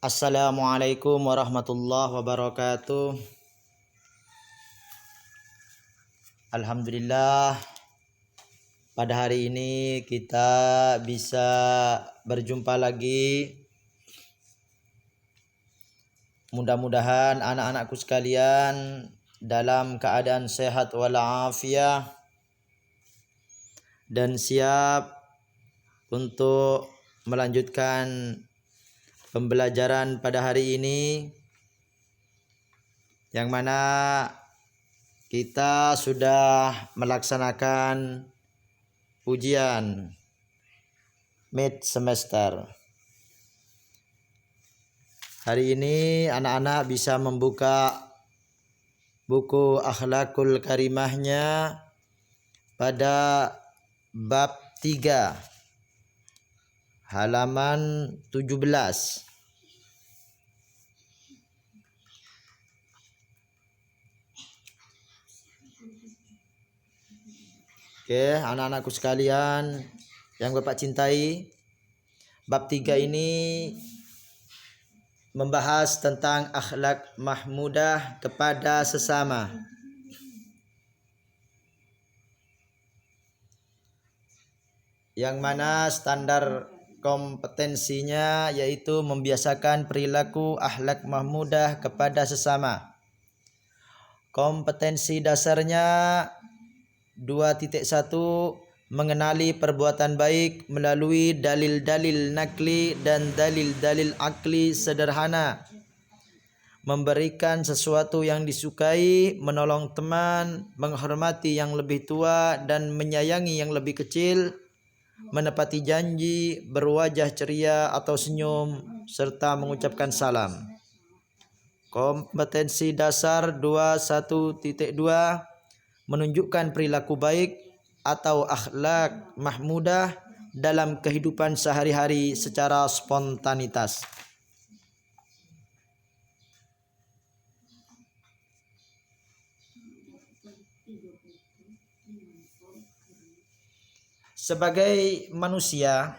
Assalamualaikum warahmatullahi wabarakatuh. Alhamdulillah, pada hari ini kita bisa berjumpa lagi. Mudah-mudahan anak-anakku sekalian dalam keadaan sehat walafiat dan siap untuk melanjutkan pembelajaran pada hari ini, yang mana kita sudah melaksanakan ujian mid semester. Hari ini anak-anak bisa membuka buku Akhlakul Karimahnya pada bab 3 halaman 17. Oke, anak-anakku sekalian yang Bapak cintai, bab 3 ini membahas tentang akhlak mahmudah kepada sesama. Yang mana standar kompetensinya yaitu membiasakan perilaku akhlak mahmudah kepada sesama. Kompetensi dasarnya 2.1, mengenali perbuatan baik melalui dalil-dalil nakli dan dalil-dalil akli sederhana. Memberikan sesuatu yang disukai, menolong teman, menghormati yang lebih tua dan menyayangi yang lebih kecil, menepati janji, berwajah ceria atau senyum, serta mengucapkan salam. Kompetensi dasar 21.2, menunjukkan perilaku baik atau akhlak mahmudah dalam kehidupan sehari-hari secara spontanitas. Sebagai manusia,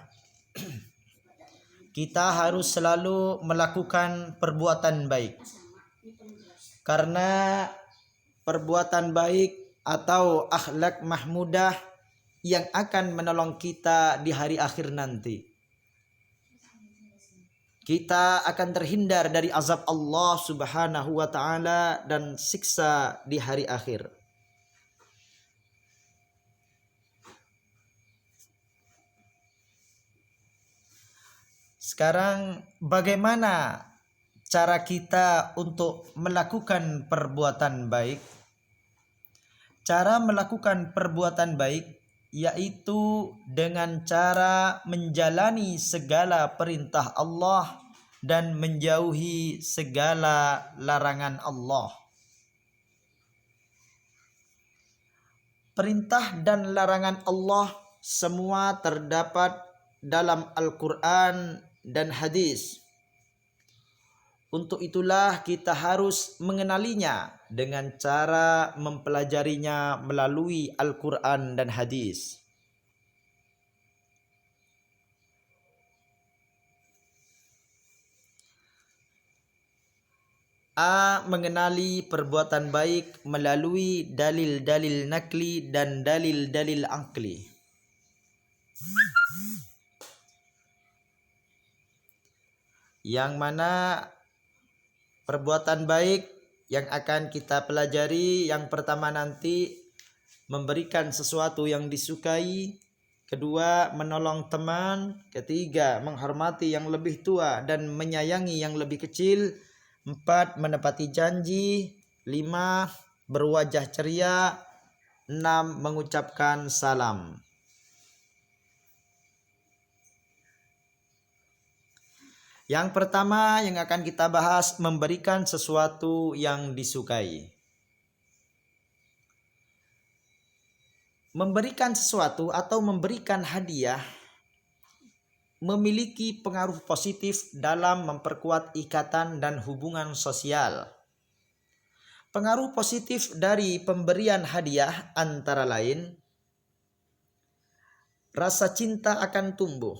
kita harus selalu melakukan perbuatan baik. Karena perbuatan baik atau akhlak mahmudah yang akan menolong kita di hari akhir nanti. Kita akan terhindar dari azab Allah Subhanahu wa taala dan siksa di hari akhir. Sekarang bagaimana cara kita untuk melakukan perbuatan baik? Cara melakukan perbuatan baik yaitu dengan cara menjalani segala perintah Allah dan menjauhi segala larangan Allah. Perintah dan larangan Allah semua terdapat dalam Al-Quran dan hadis. Untuk itulah kita harus mengenalinya dengan cara mempelajarinya melalui Al-Quran dan hadis. A. Mengenali perbuatan baik melalui dalil-dalil nakli dan dalil-dalil akli. Yang mana perbuatan baik yang akan kita pelajari, yang pertama nanti memberikan sesuatu yang disukai, kedua menolong teman, ketiga menghormati yang lebih tua dan menyayangi yang lebih kecil, 4 menepati janji, 5 berwajah ceria, 6 mengucapkan salam. Yang pertama yang akan kita bahas, memberikan sesuatu yang disukai. Memberikan sesuatu atau memberikan hadiah memiliki pengaruh positif dalam memperkuat ikatan dan hubungan sosial. Pengaruh positif dari pemberian hadiah antara lain, rasa cinta akan tumbuh,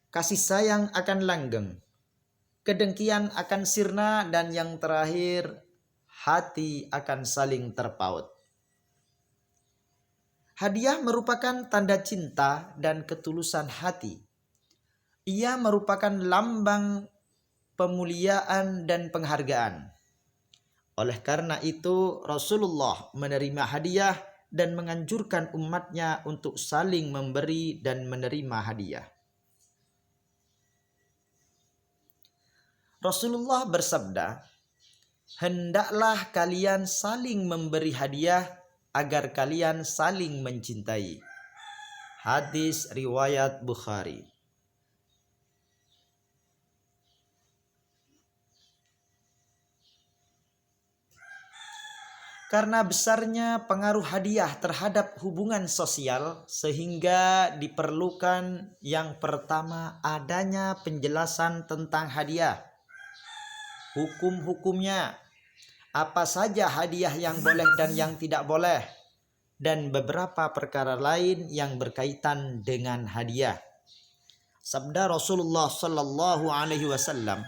kasih sayang akan langgeng, kedengkian akan sirna, dan yang terakhir hati akan saling terpaut. Hadiah merupakan tanda cinta dan ketulusan hati. Ia merupakan lambang pemuliaan dan penghargaan. Oleh karena itu, Rasulullah menerima hadiah dan menganjurkan umatnya untuk saling memberi dan menerima hadiah. Rasulullah bersabda, "Hendaklah kalian saling memberi hadiah agar kalian saling mencintai." Hadis riwayat Bukhari. Karena besarnya pengaruh hadiah terhadap hubungan sosial, sehingga diperlukan yang pertama adanya penjelasan tentang hadiah, hukum-hukumnya, apa saja hadiah yang boleh dan yang tidak boleh, dan beberapa perkara lain yang berkaitan dengan hadiah. Sabda Rasulullah sallallahu alaihi wasallam,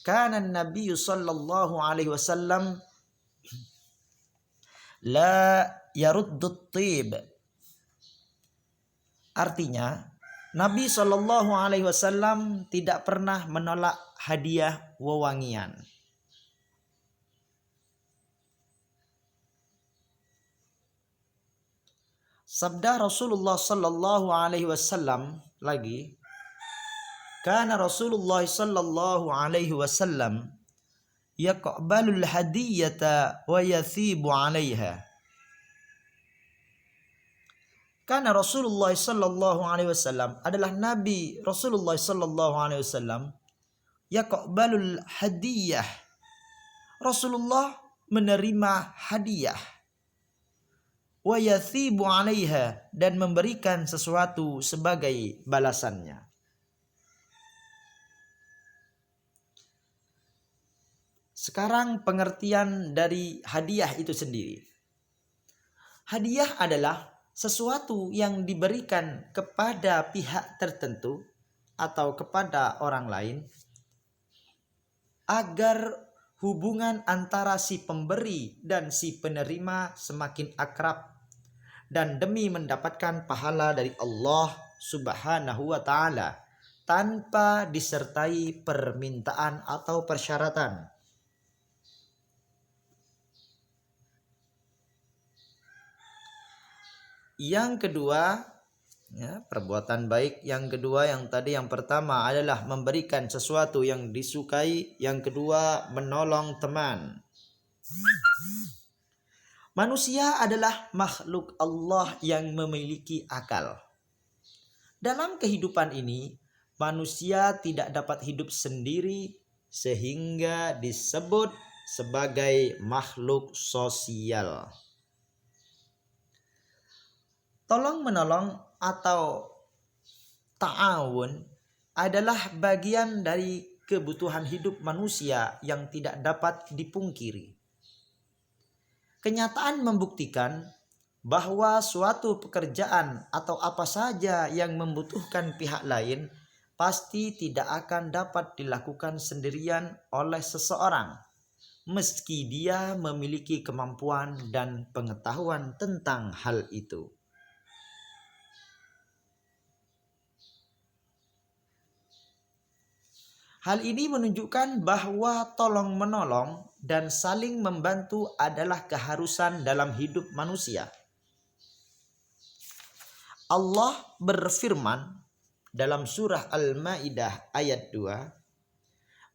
"Kana an-nabiy sallallahu alaihi wasallam la yaruddut tib." Artinya, Nabi Shallallahu Alaihi Wasallam tidak pernah menolak hadiah wewangian. Sabda Rasulullah Shallallahu Alaihi Wasallam lagi, "Kana Rasulullah Shallallahu Alaihi Wasallam yaqbalul hadiyata wa yathibu 'alaiha." Karena Rasulullah sallallahu alaihi wasallam adalah Nabi Rasulullah sallallahu alaihi wasallam yaqbalul hadiyah. Rasulullah menerima hadiah, wa yathibu 'alaiha, dan memberikan sesuatu sebagai balasannya. Sekarang pengertian dari hadiah itu sendiri. Hadiah adalah sesuatu yang diberikan kepada pihak tertentu atau kepada orang lain agar hubungan antara si pemberi dan si penerima semakin akrab, dan demi mendapatkan pahala dari Allah Subhanahu wa Ta'ala tanpa disertai permintaan atau persyaratan. Yang kedua, perbuatan baik yang kedua, yang pertama adalah memberikan sesuatu yang disukai, yang kedua menolong teman. Manusia adalah makhluk Allah yang memiliki akal. Dalam kehidupan ini, manusia tidak dapat hidup sendiri sehingga disebut sebagai makhluk sosial. Tolong menolong atau ta'awun adalah bagian dari kebutuhan hidup manusia yang tidak dapat dipungkiri. Kenyataan membuktikan bahwa suatu pekerjaan atau apa saja yang membutuhkan pihak lain pasti tidak akan dapat dilakukan sendirian oleh seseorang, meski dia memiliki kemampuan dan pengetahuan tentang hal itu. Hal ini menunjukkan bahwa tolong-menolong dan saling membantu adalah keharusan dalam hidup manusia. Allah berfirman dalam surah Al-Maidah ayat 2,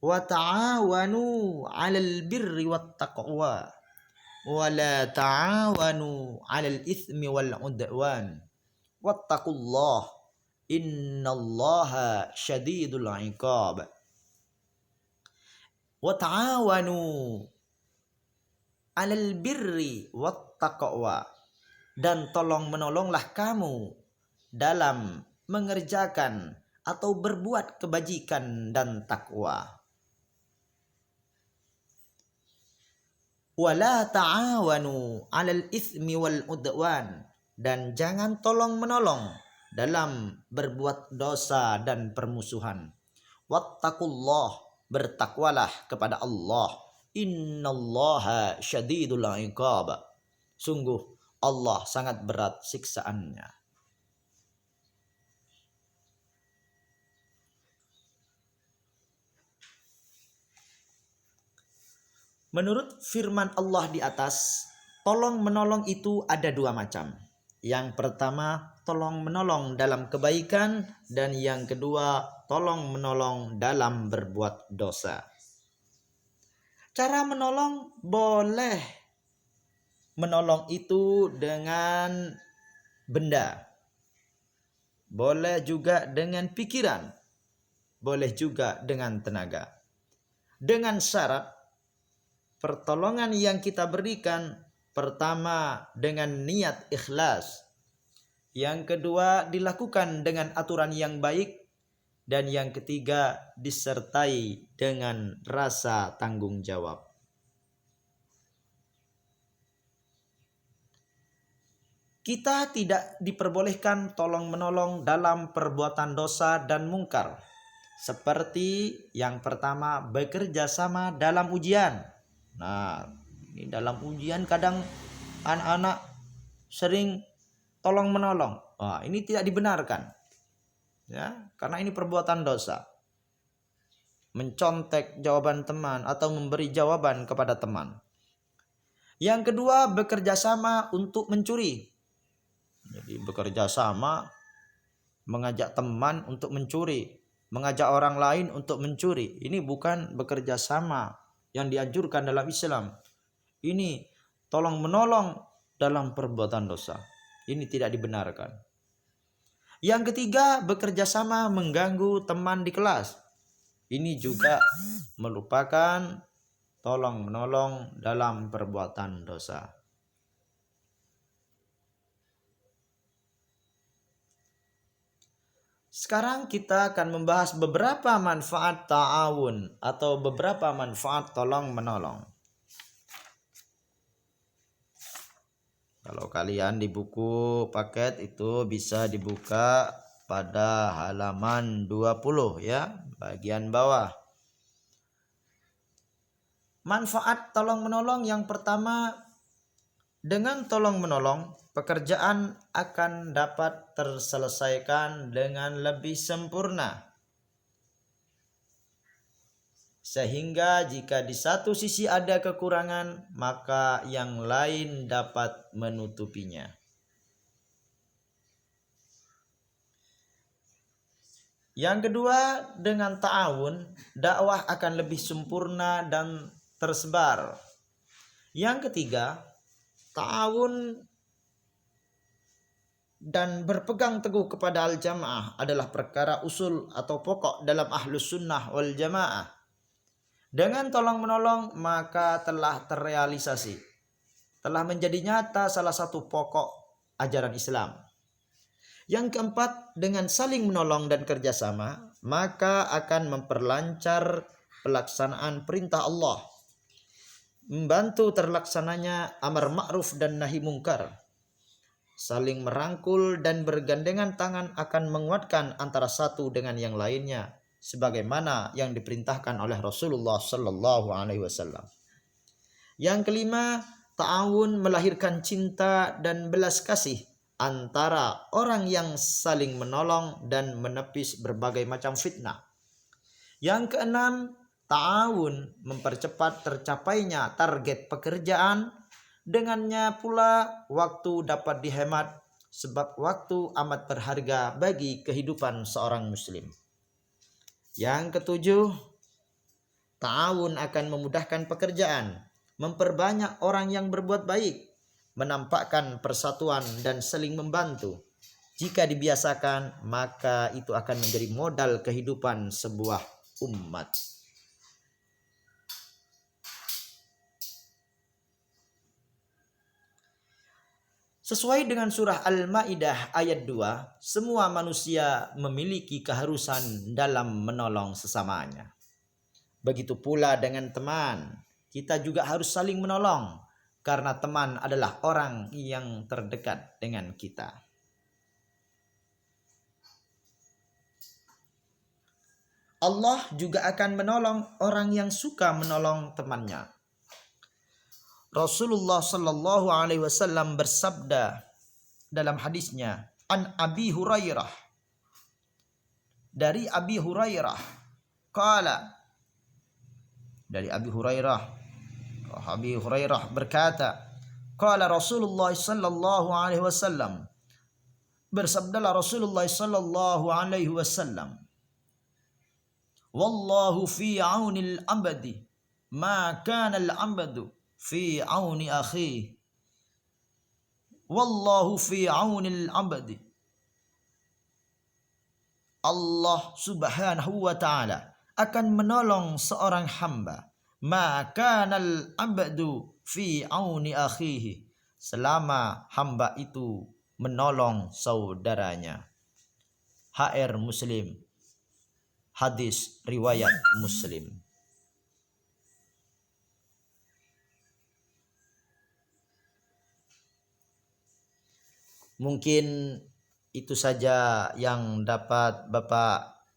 "Wa ta'awanu 'alal birri wat taqwa wa la ta'awanu 'alal itsmi wal 'udwan wattaqullaha innallaha syadidul 'iqab." Wa ta'awanu 'alal birri wat taqwa, dan tolong menolonglah kamu dalam mengerjakan atau berbuat kebajikan dan takwa. Wa la ta'awanu 'alal itsmi wal 'udwan, dan jangan tolong menolong dalam berbuat dosa dan permusuhan. Wattaqullah, bertakwalah kepada Allah. Innallaha syadidul iqab. Sungguh Allah sangat berat siksaannya. Menurut firman Allah di atas, tolong menolong itu ada dua macam. Yang pertama, tolong menolong dalam kebaikan, dan yang kedua, tolong menolong dalam berbuat dosa. Cara menolong boleh menolong itu dengan benda, boleh juga dengan pikiran, boleh juga dengan tenaga. Dengan syarat pertolongan yang kita berikan, pertama dengan niat ikhlas, yang kedua dilakukan dengan aturan yang baik, dan yang ketiga disertai dengan rasa tanggung jawab. Kita tidak diperbolehkan tolong menolong dalam perbuatan dosa dan mungkar. Seperti yang pertama, bekerja sama dalam ujian. Nah, ini dalam ujian kadang anak-anak sering tolong menolong. Nah, ini tidak dibenarkan. Ya, karena ini perbuatan dosa. Mencontek jawaban teman atau memberi jawaban kepada teman. Yang kedua, bekerja sama untuk mencuri. Jadi bekerja sama, mengajak teman untuk mencuri, mengajak orang lain untuk mencuri. Ini bukan bekerja sama yang dianjurkan dalam Islam. Ini tolong menolong dalam perbuatan dosa. Ini tidak dibenarkan. Yang ketiga, bekerja sama mengganggu teman di kelas. Ini juga merupakan tolong menolong dalam perbuatan dosa. Sekarang kita akan membahas beberapa manfaat ta'awun atau beberapa manfaat tolong menolong. Kalau kalian di buku paket itu bisa dibuka pada halaman 20 ya, bagian bawah. Manfaat tolong menolong yang pertama, dengan tolong menolong, pekerjaan akan dapat terselesaikan dengan lebih sempurna. Sehingga jika di satu sisi ada kekurangan, maka yang lain dapat menutupinya. Yang kedua, dengan ta'awun, dakwah akan lebih sempurna dan tersebar. Yang ketiga, ta'awun dan berpegang teguh kepada al-jamaah adalah perkara usul atau pokok dalam ahlus sunnah wal jamaah. Dengan tolong menolong maka telah terrealisasi, telah menjadi nyata salah satu pokok ajaran Islam. Yang keempat, dengan saling menolong dan kerjasama maka akan memperlancar pelaksanaan perintah Allah, membantu terlaksananya amar ma'ruf dan nahi mungkar. Saling merangkul dan bergandengan tangan akan menguatkan antara satu dengan yang lainnya, sebagaimana yang diperintahkan oleh Rasulullah Sallallahu Alaihi Wasallam. Yang kelima, ta'awun melahirkan cinta dan belas kasih antara orang yang saling menolong dan menepis berbagai macam fitnah. Yang keenam, ta'awun mempercepat tercapainya target pekerjaan. Dengannya pula waktu dapat dihemat, sebab waktu amat berharga bagi kehidupan seorang muslim. Yang ketujuh, ta'awun akan memudahkan pekerjaan, memperbanyak orang yang berbuat baik, menampakkan persatuan dan saling membantu. Jika dibiasakan, maka itu akan menjadi modal kehidupan sebuah umat. Sesuai dengan surah Al-Maidah ayat 2, semua manusia memiliki keharusan dalam menolong sesamanya. Begitu pula dengan teman, kita juga harus saling menolong, karena teman adalah orang yang terdekat dengan kita. Allah juga akan menolong orang yang suka menolong temannya. Rasulullah Shallallahu Alaihi Wasallam bersabda dalam hadisnya, an Abi Hurairah, dari Abi Hurairah, qala, dari Abi Hurairah berkata, qala Rasulullah Shallallahu Alaihi Wasallam, bersabdalah Rasulullah Shallallahu Alaihi Wasallam, wallahu fi aunil abdi ma kana al abdu fi auni akhi. Wallahu fi aunil abdi. Allah Subhanahu wa taala akan menolong seorang hamba, maka kanal abdu fi auni akhihi, selama hamba itu menolong saudaranya. HR Muslim. Hadis riwayat Muslim. Mungkin itu saja yang dapat Bapak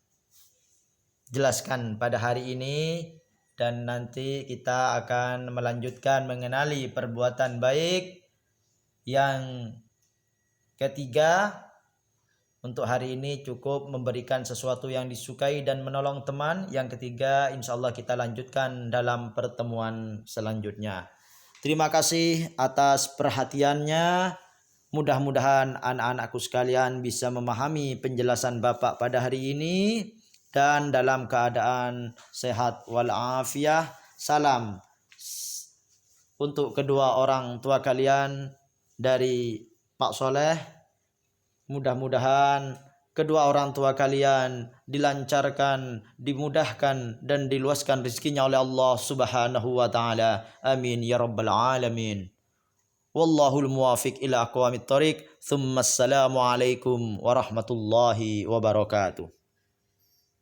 jelaskan pada hari ini, dan nanti kita akan melanjutkan mengenali perbuatan baik yang ketiga. Untuk hari ini cukup memberikan sesuatu yang disukai dan menolong teman. Yang ketiga insya Allah kita lanjutkan dalam pertemuan selanjutnya. Terima kasih atas perhatiannya. Mudah-mudahan anak-anakku sekalian bisa memahami penjelasan Bapak pada hari ini dan dalam keadaan sehat walafiat. Salam untuk kedua orang tua kalian dari Pak Soleh. Mudah-mudahan kedua orang tua kalian dilancarkan, dimudahkan dan diluaskan rezekinya oleh Allah Subhanahu wa taala. Amin ya rabbal alamin. Wallahul muwafiq ila aqwamit thoriq. Tsumma assalamu alaikum warahmatullahi wabarakatuh.